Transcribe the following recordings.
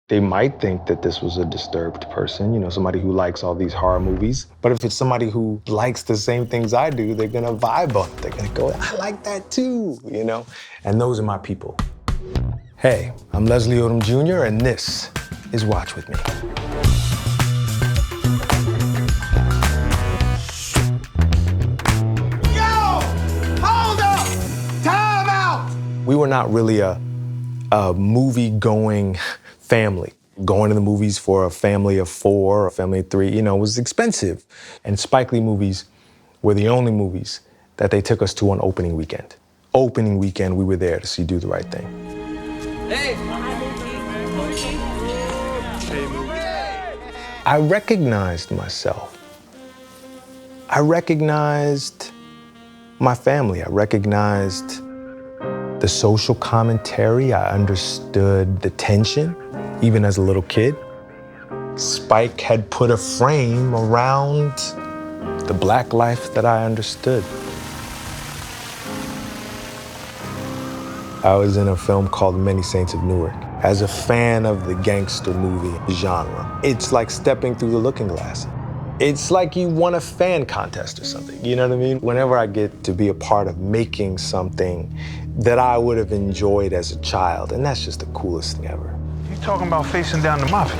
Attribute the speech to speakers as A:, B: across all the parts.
A: They might think that this was a disturbed person, somebody who likes all these horror movies. But if it's somebody who likes the same things I do, they're gonna vibe on it. They're gonna go, I like that too. And those are my people. Hey, I'm Leslie Odom Jr., and this is Watch With Me.
B: Yo! Hold up! Time out!
A: We were not really a movie-going family. Going to the movies for a family of 4, a family of 3, was expensive. And Spike Lee movies were the only movies that they took us to on opening weekend. Opening weekend, we were there to see Do the Right Thing.
B: Hey!
A: I recognized myself. I recognized my family. I recognized the social commentary. I understood the tension, even as a little kid. Spike had put a frame around the Black life that I understood. I was in a film called Many Saints of Newark. As a fan of the gangster movie genre, it's like stepping through the looking glass. It's like you won a fan contest or something, you know what I mean? Whenever I get to be a part of making something that I would have enjoyed as a child, and that's just the coolest thing ever.
C: You talking about facing down the mafia?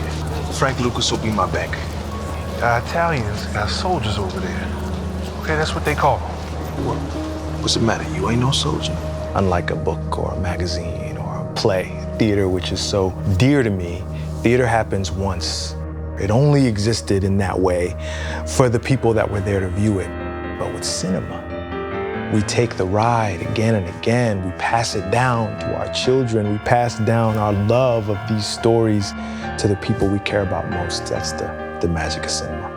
D: Frank Lucas will be my banker.
C: The Italians got soldiers over there. Okay, that's what they call them.
D: What's the matter? You ain't no soldier.
A: Unlike a book or a magazine or a play, theater, which is so dear to me, theater happens once. It only existed in that way for the people that were there to view it. But with cinema, we take the ride again and again. We pass it down to our children. We pass down our love of these stories to the people we care about most. That's the magic of cinema.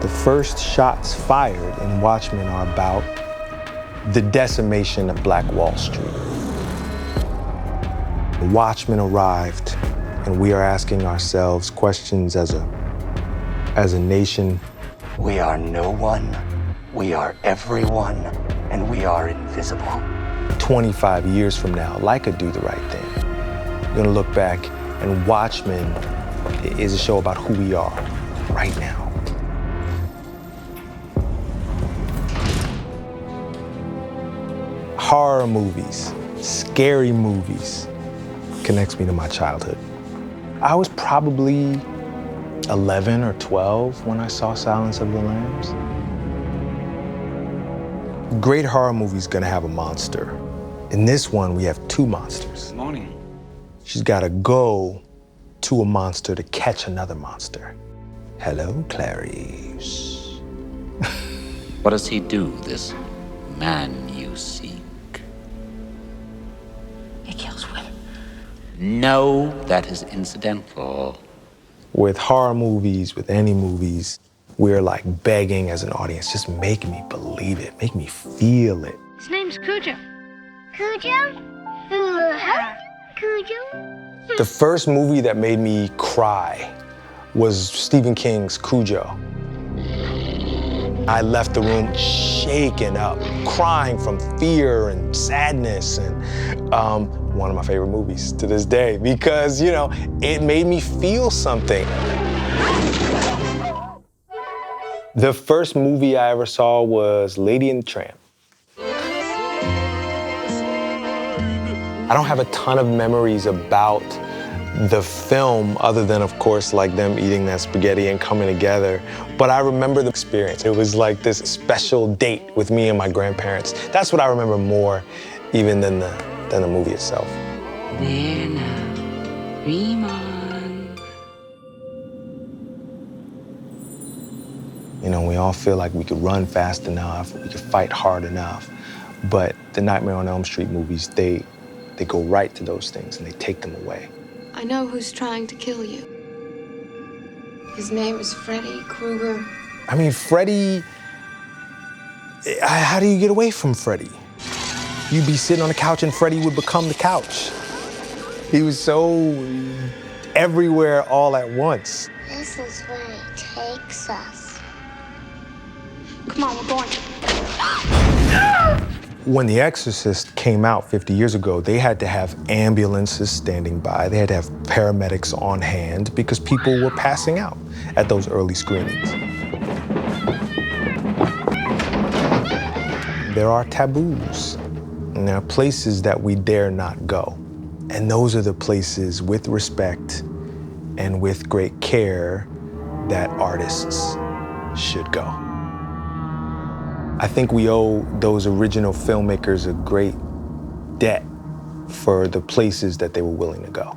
A: The first shots fired in Watchmen are about the decimation of Black Wall Street. The Watchmen arrived, and we are asking ourselves questions as a nation.
E: We are no one, we are everyone, and we are invisible.
A: 25 years from now, like a Do the Right Thing, we're gonna look back, and Watchmen is a show about who we are right now. Horror movies, scary movies, connects me to my childhood. I was probably 11 or 12 when I saw Silence of the Lambs. Great horror movie's gonna have a monster. In this one, we have 2 monsters.
E: Good morning.
A: She's gotta go to a monster to catch another monster. Hello, Clarice.
F: What does he do, this man you seek?
G: He kills women.
F: No, that is incidental.
A: With horror movies, with any movies, we're like begging as an audience, just make me believe it, make me feel it.
G: His name's Cujo. Cujo? Cujo?
A: The first movie that made me cry was Stephen King's Cujo. I left the room shaken up, crying from fear and sadness, and one of my favorite movies to this day because, it made me feel something. The first movie I ever saw was Lady and the Tramp. I don't have a ton of memories about the film other than, of course, like them eating that spaghetti and coming together. But I remember the experience. It was like this special date with me and my grandparents. That's what I remember more even than the movie itself.
H: There now, dream on.
A: We all feel like we could run fast enough, we could fight hard enough, but the Nightmare on Elm Street movies, they go right to those things and they take them away.
I: I know who's trying to kill you. His name is Freddy Krueger.
A: I mean, Freddy, how do you get away from Freddy? You'd be sitting on the couch and Freddy would become the couch. He was so everywhere all at once.
G: This is where he takes us.
I: Come on, we're going.
A: When The Exorcist came out 50 years ago, they had to have ambulances standing by. They had to have paramedics on hand because people were passing out at those early screenings. There are taboos, and there are places that we dare not go. And those are the places with respect and with great care that artists should go. I think we owe those original filmmakers a great debt for the places that they were willing to go.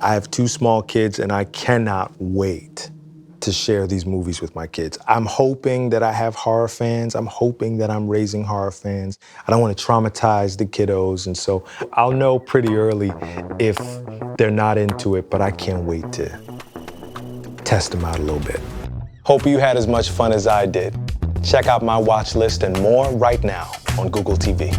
A: I have 2 small kids, and I cannot wait to share these movies with my kids. I'm hoping that I have horror fans. I'm hoping that I'm raising horror fans. I don't want to traumatize the kiddos, and so I'll know pretty early if they're not into it, but I can't wait to test them out a little bit. Hope you had as much fun as I did. Check out my watch list and more right now on Google TV.